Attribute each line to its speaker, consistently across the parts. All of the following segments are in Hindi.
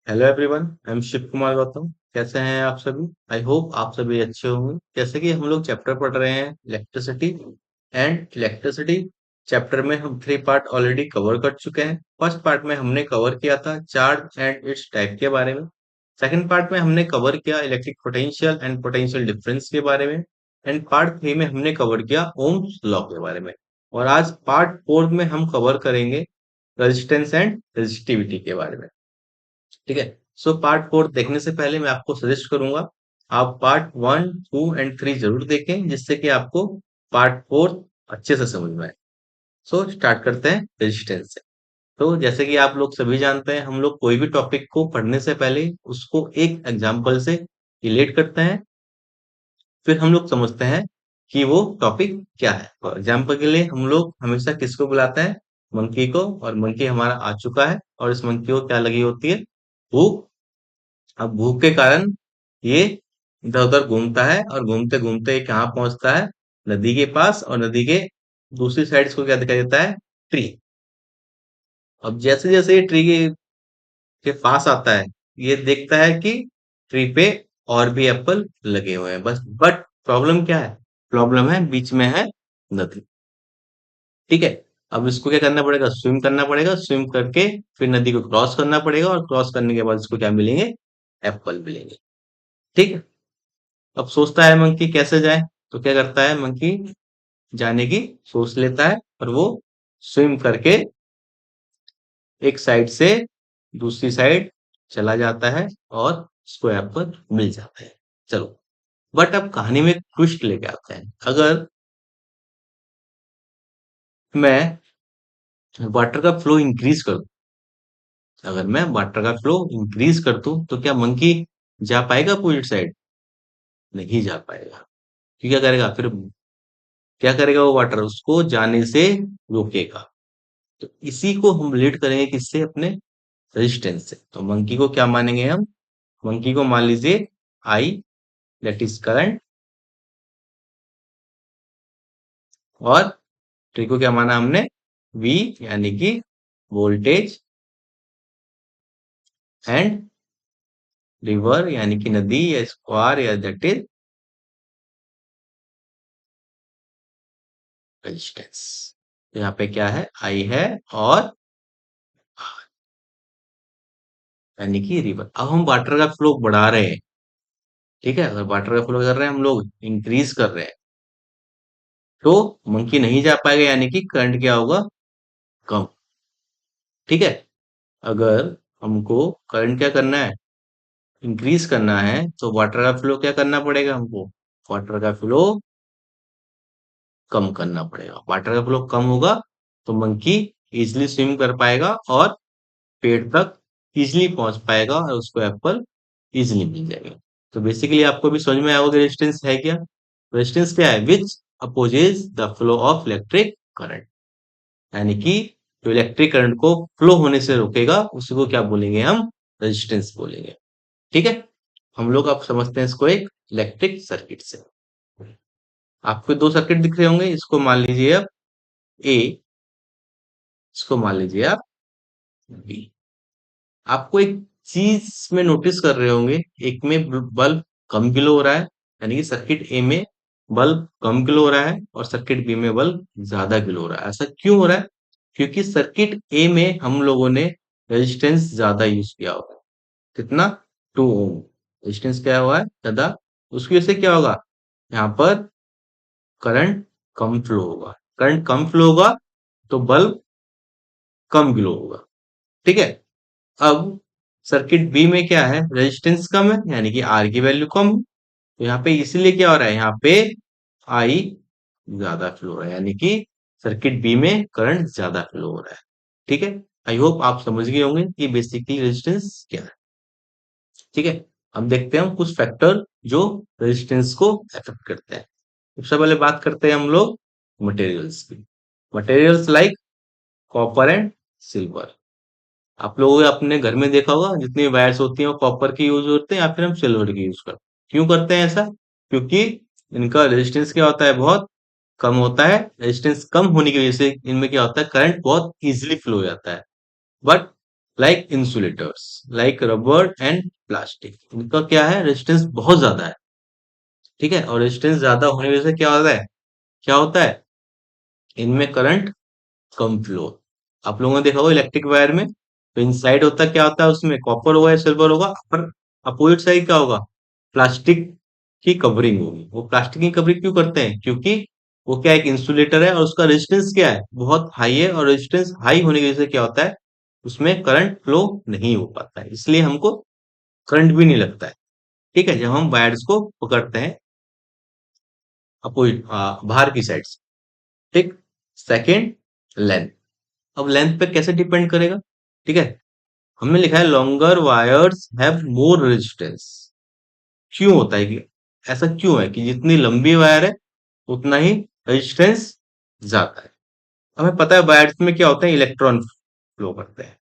Speaker 1: Hello everyone, I am Shiv Kumar Gautam. कैसे हैं आप सभी? आई होप आप सभी अच्छे होंगे। जैसे कि हम लोग चैप्टर पढ़ रहे हैं इलेक्ट्रिसिटी एंड इलेक्ट्रिसिटी। चैप्टर में हम 3 पार्ट ऑलरेडी कवर कर चुके हैं। फर्स्ट पार्ट में हमने कवर किया था चार्ज एंड इट्स टाइप के बारे में। सेकंड पार्ट में हमने कवर किया electric potential and potential difference के बारे में। एंड पार्ट 3 में हमने कवर किया ओम्स लॉ के बारे में। और आज पार्ट 4 में हम कवर करेंगे रेजिस्टेंस एंड रेजिस्टिविटी के बारे में। ठीक है। सो पार्ट 4 देखने से पहले मैं आपको सजेस्ट करूंगा आप पार्ट 1, 2 एंड 3 जरूर देखें, जिससे कि आपको पार्ट 4 अच्छे से समझ में आए। सो स्टार्ट करते हैं रेजिस्टेंस से। तो जैसे कि आप लोग सभी जानते हैं, हम लोग कोई भी टॉपिक को पढ़ने से पहले उसको एक एग्जाम्पल से रिलेट करते हैं, फिर हम लोग समझते हैं कि वो टॉपिक क्या है। फॉर एग्जाम्पल के लिए हम लोग हमेशा किसको बुलाते हैं? मंकी को। और मंकी हमारा आ चुका है, और इस मंकी को क्या लगी होती है? भूख। अब भूख के कारण ये इधर उधर घूमता है, और घूमते घूमते ये कहाँ पहुंचता है? नदी के पास। और नदी के दूसरी साइड इसको क्या दिखाई देता है? ट्री। अब जैसे जैसे ये ट्री के पास आता है, ये देखता है कि ट्री पे और भी एप्पल लगे हुए हैं। बस बट प्रॉब्लम क्या है? प्रॉब्लम है बीच में है नदी। ठीक है। अब इसको क्या करना पड़ेगा? स्विम करना पड़ेगा। स्विम करके फिर नदी को क्रॉस करना पड़ेगा, और क्रॉस करने के बाद इसको क्या मिलेंगे? एप्पल मिलेंगे। ठीक है। अब सोचता है मंकी कैसे जाए? तो क्या करता है मंकी? जाने की सोच लेता है, और वो स्विम करके एक साइड से दूसरी साइड चला जाता है, और उसको एप्पल मिल जाता है। चलो, बट अब कहानी में ट्विस्ट लेके आते हैं। अगर मैं वाटर का फ्लो इंक्रीज कर दूं, अगर मैं वाटर का फ्लो इंक्रीज कर दूं, तो क्या मंकी जा पाएगा अपोजिट साइड? नहीं जा पाएगा। तो क्या करेगा फिर? क्या करेगा वो वाटर? उसको जाने से रोकेगा। तो इसी को हम रिलेट करेंगे किससे? अपने रेजिस्टेंस से। तो मंकी को क्या मानेंगे हम? मंकी को मान लीजिए आई, दैट इज करंट। और ट्री को क्या माना हमने? वी, यानी कि वोल्टेज। एंड रिवर, यानी कि नदी या स्क्वायर, या दैट इज रेजिस्टेंस। तो यहाँ पे क्या है? आई है, और यानी कि रिवर। अब हम वाटर का फ्लो बढ़ा रहे हैं। ठीक है। अगर वाटर का फ्लो कर रहे हैं हम लोग, इंक्रीज कर रहे हैं, तो मंकी नहीं जा पाएगा, यानी कि करंट क्या होगा? कम। ठीक है। अगर हमको करंट क्या करना है? इंक्रीज करना है, तो वाटर का फ्लो क्या करना पड़ेगा हमको? वाटर का फ्लो कम करना पड़ेगा। वाटर का फ्लो कम होगा, तो मंकी इजिली स्विम कर पाएगा, और पेड़ तक इजिली पहुंच पाएगा, और उसको एप्पल इजिली मिल जाएगा। तो बेसिकली आपको भी समझ में आया होगा रेजिस्टेंस है क्या। रेजिस्टेंस क्या है? Which opposes the flow of electric current. यानी कि जो इलेक्ट्रिक करंट को फ्लो होने से रोकेगा, उसी को क्या बोलेंगे हम? रेजिस्टेंस बोलेंगे। ठीक है। हम लोग अब समझते हैं इसको एक इलेक्ट्रिक सर्किट से। आपको दो सर्किट दिख रहे होंगे। इसको मान लीजिए आप ए, इसको मान लीजिए आप बी। आपको एक चीज में नोटिस कर रहे होंगे, एक में बल्ब कम ग्लो हो रहा है, यानी कि सर्किट ए में बल्ब कम ग्लो हो रहा है, और सर्किट बी में बल्ब ज्यादा ग्लो हो रहा है। ऐसा क्यों हो रहा है? क्योंकि सर्किट ए में हम लोगों ने रेजिस्टेंस ज्यादा यूज किया होगा। कितना? 2 ओम। रेजिस्टेंस क्या हुआ है? ज्यादा। उसकी वजह से क्या होगा? यहाँ पर करंट कम फ्लो होगा। करंट कम फ्लो होगा, तो बल्ब कम ग्लो होगा। ठीक है। अब सर्किट बी में क्या है? रेजिस्टेंस कम है, यानी कि आर की वैल्यू कम है। तो यहाँ पे इसलिए क्या हो रहा है? यहाँ पे आई ज्यादा फ्लो हो रहा है, यानी कि सर्किट बी में करंट ज्यादा फ्लो हो रहा है। ठीक है। आई होप आप समझ गए होंगे कि बेसिकली रेजिस्टेंस क्या है। ठीक है। अब देखते हैं हम कुछ फैक्टर जो रेजिस्टेंस को अफेक्ट करते हैं। सबसे पहले बात करते हैं हम लोग मटेरियल्स की। Materials like copper and silver. आप लोगों ने अपने घर में देखा होगा, जितनी वायर्स होती हैं वो कॉपर की यूज होते हैं, या फिर हम सिल्वर की यूज करते हैं। क्यों करते हैं ऐसा? क्योंकि इनका रेजिस्टेंस क्या होता है? बहुत कम होता है। रेजिस्टेंस कम होने की वजह से इनमें क्या होता है? करंट बहुत इजीली फ्लो हो जाता है। But like insulators, like rubber and plastic, इनका क्या है, रेजिस्टेंस बहुत ज्यादा है। ठीक है, और रेजिस्टेंस ज्यादा होने की वजह से क्या होता है, क्या होता है, इनमें करंट कम फ्लो। आप लोगों ने देखा होगा इलेक्ट्रिक वायर में, तो इनसाइड होता क्या होता है, उसमें कॉपर होगा या सिल्वर होगा, पर अपोजिट साइड क्या होगा, प्लास्टिक की कवरिंग होगी। वो प्लास्टिक की कवरिंग क्यों करते हैं, क्योंकि वो क्या, एक इंसुलेटर है और उसका रेजिस्टेंस क्या है, बहुत हाई है, और रेजिस्टेंस हाई होने की वजह से क्या होता है, उसमें करंट फ्लो नहीं हो पाता है, इसलिए हमको करंट भी नहीं लगता है। ठीक है, जब हम वायर्स को पकड़ते हैं अपोजिट बाहर की साइड से। ठीक। Second, length. अब लेंथ पे कैसे डिपेंड करेगा, ठीक है, हमने लिखा है longer wires have more resistance. क्यों होता है कि, ऐसा क्यों है कि जितनी लंबी वायर है उतना ही रेजिस्टेंस ज्यादा है। हमें पता है वायर्स में क्या होता है, इलेक्ट्रॉन फ्लो करते हैं।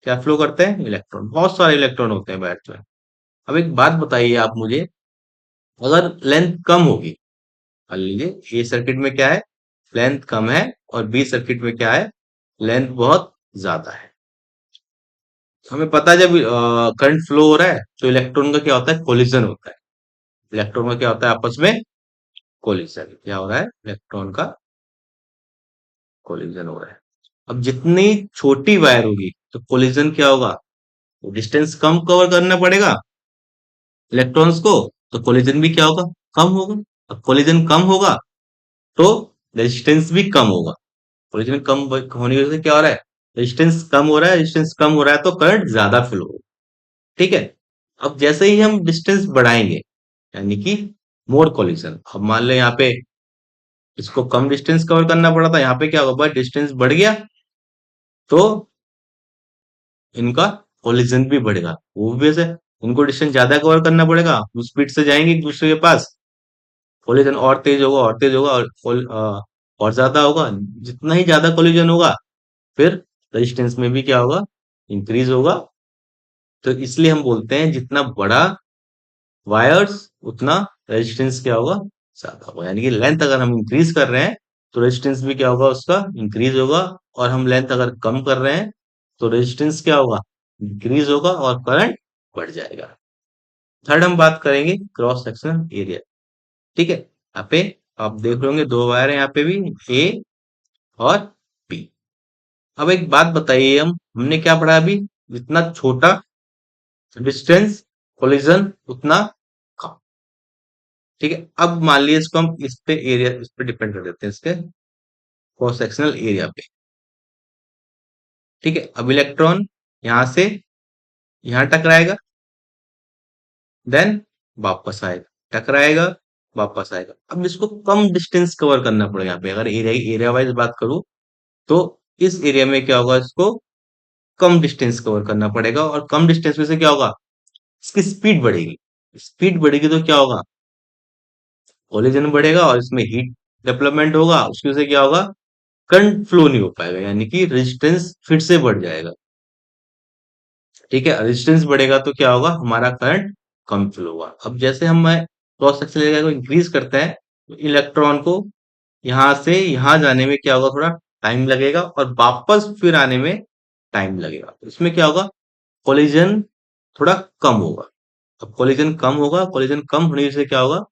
Speaker 1: क्या फ्लो करते हैं, इलेक्ट्रॉन, बहुत सारे इलेक्ट्रॉन होते हैं वायर्स में। अब एक बात बताइए आप मुझे, अगर लेंथ कम होगी, मान लीजिए ए सर्किट में क्या है, लेंथ कम है, और बी सर्किट में क्या है, लेंथ बहुत ज्यादा है। हमें पता है जब करंट फ्लो हो रहा है तो इलेक्ट्रॉन का क्या होता है, कोलिजन होता है। इलेक्ट्रॉन का क्या होता है, आपस में कोलिजन, क्या हो रहा है, इलेक्ट्रॉन का कोलिजन हो रहा है। अब जितनी छोटी वायर होगी तो कोलिजन क्या होगा, तो डिस्टेंस कम कवर करना पड़ेगा इलेक्ट्रॉन्स को, तो कोलिजन भी क्या होगा, कम होगा। अब कोलिजन कम होगा तो रेजिस्टेंस भी कम होगा। कोलिजन कम होने की वजह से क्या हो रहा है, रेजिस्टेंस कम हो रहा है, रेजिस्टेंस कम हो रहा है तो करंट ज्यादा फ्लो होगा। ठीक है, अब जैसे ही हम डिस्टेंस बढ़ाएंगे, यानी कि मोर कोलिजन, अब मान लो यहाँ पे इसको कम डिस्टेंस कवर करना पड़ा था, यहाँ पे क्या होगा, डिस्टेंस बढ़ गया तो इनका कोलिजन भी बढ़ेगा। वो भी वैसे, इनको डिस्टेंस ज्यादा कवर करना पड़ेगा, वो स्पीड से जाएंगे एक दूसरे के पास, कोलिजन और तेज होगा और तेज होगा, और ज्यादा होगा। जितना ही ज्यादा कोलिजन होगा, फिर रेजिस्टेंस में भी क्या होगा, इंक्रीज होगा। तो इसलिए हम बोलते हैं जितना बड़ा वायर्स उतना रेजिस्टेंस क्या होगा, ज्यादा होगा। यानी कि लेंथ अगर हम इंक्रीज कर रहे हैं तो रेजिस्टेंस भी क्या होगा, उसका इंक्रीज होगा। और हम लेंथ अगर कम कर रहे हैं तो रेजिस्टेंस क्या होगा, इंक्रीज होगा और करंट बढ़ जाएगा। थर्ड हम बात करेंगे क्रॉस सेक्शन एरिया। ठीक है, यहाँ पे आप देख रहे होंगे दो वायर है यहाँ पे भी, ए और बी। अब एक बात बताइए, हमने क्या पढ़ा अभी, जितना छोटा डिस्टेंस कोलिजन उतना कम। ठीक है, अब मान लीजिए इसको हम इस पे एरिया, इस पे डिपेंड कर देते हैं, इसके क्रॉस सेक्शनल एरिया पे। ठीक है, अब इलेक्ट्रॉन यहां से यहां टकराएगा, देन वापस आएगा, टकराएगा, वापस आएगा। अब इसको कम डिस्टेंस कवर करना पड़ेगा। यहाँ पे अगर एरिया एरिया वाइज बात करूं तो इस एरिया में क्या होगा, इसको कम डिस्टेंस कवर करना पड़ेगा, और कम डिस्टेंस में से क्या होगा, इसकी स्पीड बढ़ेगी। स्पीड बढ़ेगी तो क्या होगा, कोलिजन बढ़ेगा और इसमें हीट डेवलपमेंट होगा, उसकी वजह से क्या होगा, करंट फ्लो नहीं हो पाएगा, यानी कि रेजिस्टेंस फिर से बढ़ जाएगा। ठीक है, रेजिस्टेंस बढ़ेगा तो क्या होगा, हमारा करंट कम फ्लो होगा। अब जैसे हम क्रॉस सेक्शन एरिया को इंक्रीज करते हैं तो इलेक्ट्रॉन को यहां से यहां जाने में क्या होगा, थोड़ा टाइम लगेगा, और वापस फिर आने में टाइम लगेगा। तो इसमें क्या होगा, कोलिजन थोड़ा कम होगा। अब कोलिजन कम होगा, कोलिजन कम होने से क्या होगा,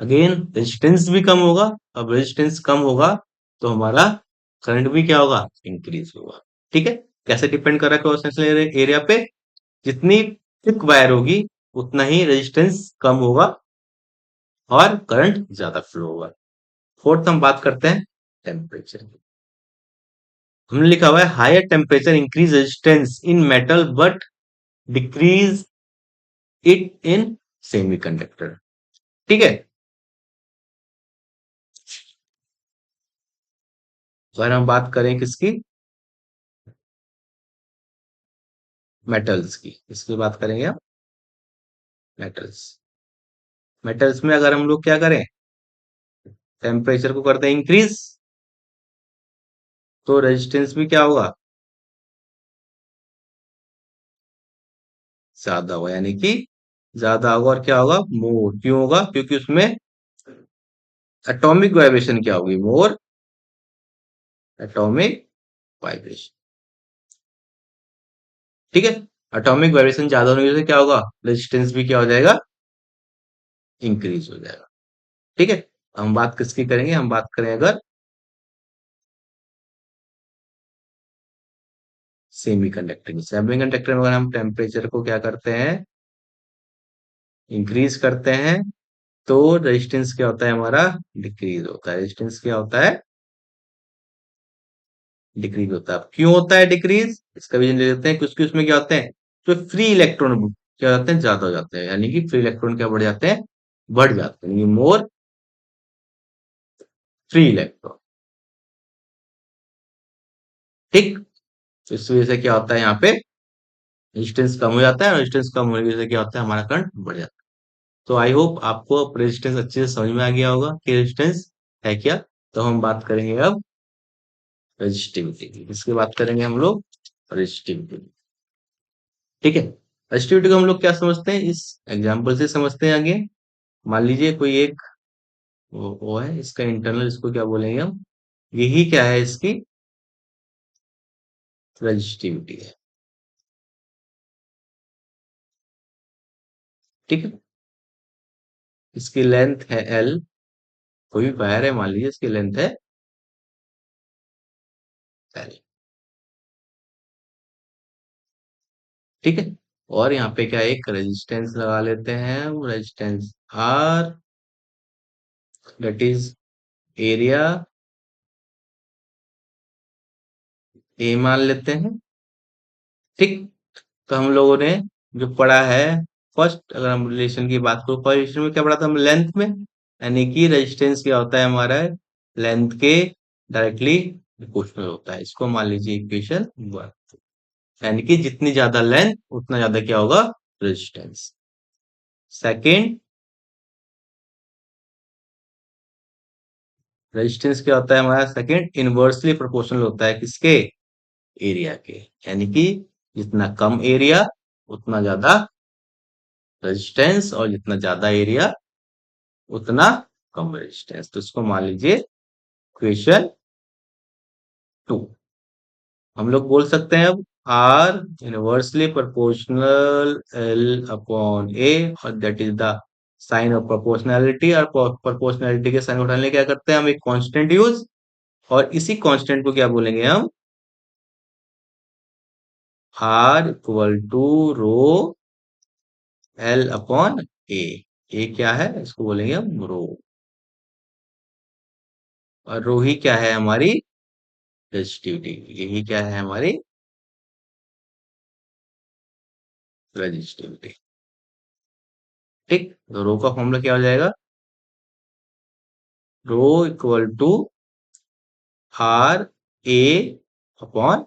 Speaker 1: अगेन रेजिस्टेंस भी कम होगा। अब रेजिस्टेंस कम होगा तो हमारा करंट भी क्या होगा, इंक्रीज होगा। ठीक है, कैसे डिपेंड कर रहा है क्रॉस सेक्शनल एरिया पे, जितनी थिक वायर होगी उतना ही रेजिस्टेंस कम होगा और करंट ज्यादा फ्लो होगा। फोर्थ हम बात करते हैं टेम्परेचर की। हमने लिखा हुआ है higher temperature increase resistance in metal but decrease it in semiconductor. ठीक है, अगर हम बात करें किसकी, मेटल्स की, इसकी बात करेंगे हम, मेटल्स। मेटल्स में अगर हम लोग क्या करें, टेम्परेचर को करते हैं इंक्रीज, तो रेजिस्टेंस भी क्या होगा, ज्यादा होगा। यानी कि ज्यादा होगा, और क्या होगा, मोर। क्यों होगा, क्योंकि उसमें एटॉमिक वाइब्रेशन क्या होगी, मोर एटॉमिक वाइब्रेशन। ठीक है। एटॉमिक वाइब्रेशन ज्यादा होने की वजह से क्या होगा, रेजिस्टेंस भी क्या हो जाएगा, इंक्रीज हो जाएगा। ठीक है। हम बात किसकी करेंगे, हम बात करें अगर सेमीकंडक्टर में अगर हम टेम्परेचर को क्या करते हैं, इंक्रीज करते हैं, तो रेजिस्टेंस क्या होता है हमारा, डिक्रीज होता है। रेजिस्टेंस क्या होता है, डिक्रीज होता है। अब क्यों होता है डिक्रीज, इसका रीजन ले लेते हैं। क्योंकि उसमें क्या होते हैं, जो फ्री इलेक्ट्रॉन क्या होते हैं, ज्यादा हो जाते हैं, यानी कि फ्री इलेक्ट्रॉन क्या बढ़ जाते हैं, बढ़ जाते हैं, मोर फ्री इलेक्ट्रॉन। ठीक। तो इस वजह से क्या होता है, यहाँ पे रेजिस्टेंस कम हो जाता है, रेजिस्टेंस कम होने की वजह से क्या होता है, हमारा करंट बढ़ जाता है। तो आई होप आपको अब रेजिस्टेंस अच्छे से समझ में आ गया होगा कि रेजिस्टेंस है क्या। तो हम बात करेंगे अब रेजिस्टिविटी की। इसकी बात करेंगे हम लोग, रेजिस्टिविटी। ठीक है। रेजिस्टिविटी को हम लोग क्या समझते हैं, इस एग्जाम्पल से समझते हैं आगे। मान लीजिए कोई एक वो है, इसका इंटरनल, इसको क्या बोलेंगे हम, यही क्या है, इसकी रेजिस्टिविटी है। ठीक है। इसकी लेंथ है एल, कोई भी वायर है, मान लीजिए इसकी लेंथ है एल। ठीक है। और यहाँ पे क्या है, एक रेजिस्टेंस लगा लेते हैं हम, resistance R, that is area A मान लेते हैं। ठीक। तो हम लोगों ने जो पढ़ा है, फर्स्ट अगर हम रिलेशन की बात करो, फर्स्ट रिलेशन में क्या पढ़ा था हम, लेंथ में, यानी कि रेजिस्टेंस क्या होता है हमारा, लेंथ के डायरेक्टली प्रोपोर्शनल होता है। इसको मान लीजिए इक्वेशन 1, यानी कि जितनी ज्यादा लेंथ उतना ज्यादा क्या होगा, रेजिस्टेंस। सेकेंड, रेजिस्टेंस क्या होता है हमारा, सेकेंड इनवर्सली प्रोपोर्शनल होता है किसके, एरिया के, यानी कि जितना कम एरिया उतना ज्यादा रेजिस्टेंस, और जितना ज्यादा एरिया उतना कम रेजिस्टेंस। तो इसको मान लीजिए इक्वेशन 2। हम लोग बोल सकते हैं अब R inversely proportional L upon A, और that is the sign of proportionality. और प्रोपोर्शनैलिटी के साइन उठाने क्या करते हैं हम, एक कांस्टेंट यूज, और इसी कांस्टेंट को क्या बोलेंगे हम, R equal to rho L upon A. A क्या है, इसको बोलेंगे हम रो, और रो ही क्या है हमारी रेजिस्टिविटी, यही क्या है हमारी रेजिस्टिविटी। ठीक। तो रो का फॉर्मूला क्या हो जाएगा, rho equal to R A upon,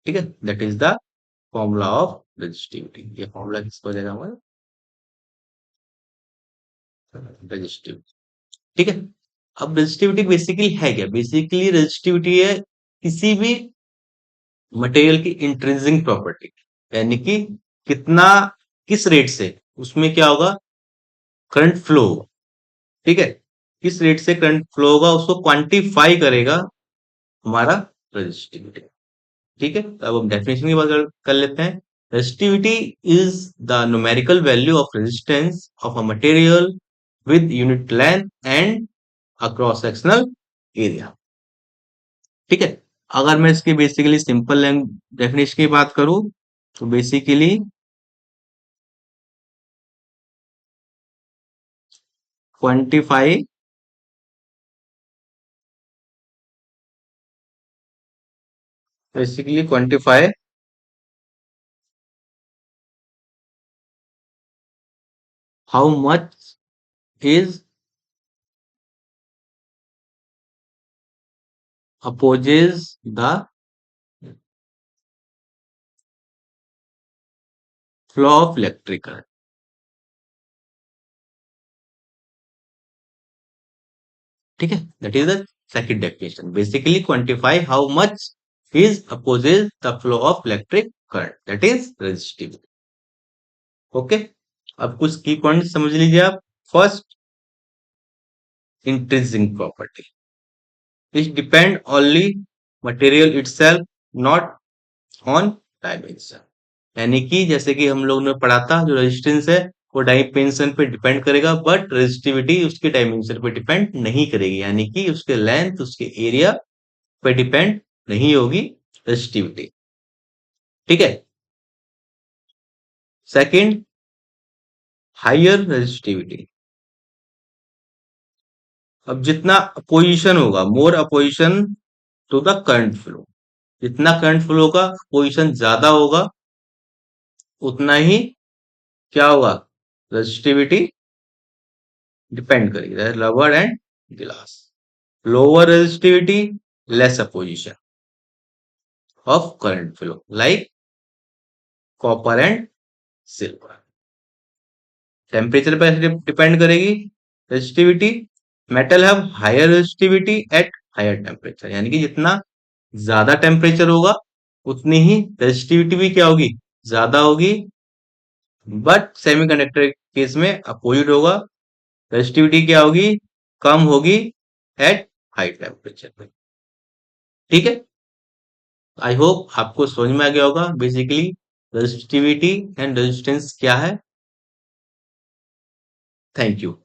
Speaker 1: ठीक है, that is the formula of resistivity. ये फॉर्मूला किसको हो जाएगा हमारा, रेजिस्टिविटी। ठीक है। अब रेजिस्टिविटी बेसिकली है क्या, बेसिकली रेजिस्टिविटी है किसी भी मटेरियल की इंट्रिंसिक प्रॉपर्टी, यानी कि कितना, किस रेट से उसमें क्या होगा, करंट फ्लो होगा। ठीक है। किस रेट से करंट फ्लो होगा उसको क्वांटिफाई करेगा हमारा रेजिस्टिविटी। ठीक है। तो अब हम डेफिनेशन की बात कर लेते हैं। Resistivity is the numerical value of resistance of a material with unit length and across sectional area. ठीक है। अगर मैं इसकी बेसिकली सिंपल डेफिनेशन की बात करूं, तो basically quantify, basically quantify how much is opposes the flow of electric current। ठीक है। That is the second definition, basically quantify how much is opposes the flow of electric current, that is resistive. Okay. अब कुछ की पॉइंट समझ लीजिए आप। First, intrinsic property, which depend only material itself, not on dimension. यानी कि जैसे कि हम लोग ने पढ़ा था, जो रेजिस्टेंस है वो डायमेंशन पे डिपेंड करेगा, बट रेजिस्टिविटी उसके डायमेंशन पे डिपेंड नहीं करेगी, यानी कि उसके लेंथ, उसके एरिया पे डिपेंड नहीं होगी रेजिस्टिविटी। ठीक है। Second, higher resistivity. अब जितना अपोजिशन होगा, more opposition to the current flow, जितना करंट फ्लो का अपोजिशन ज्यादा होगा, उतना ही क्या होगा, रेजिस्टिविटी डिपेंड करेगी, rubber and glass. Lower resistivity, less opposition of current flow, like copper and silver. Temperature पर डिपेंड करेगी resistivity. Metal have higher resistivity at higher temperature, यानी कि जितना ज्यादा टेम्परेचर होगा उतनी ही रेजिस्टिविटी भी क्या होगी, ज्यादा होगी। बट सेमीकंडक्टर केस में अपोजिट होगा, रेजिस्टिविटी क्या होगी, कम होगी एट हाई टेम्परेचर पे। ठीक है। आई होप आपको समझ में आ गया होगा बेसिकली रेजिस्टिविटी एंड रेजिस्टेंस क्या है। Thank you.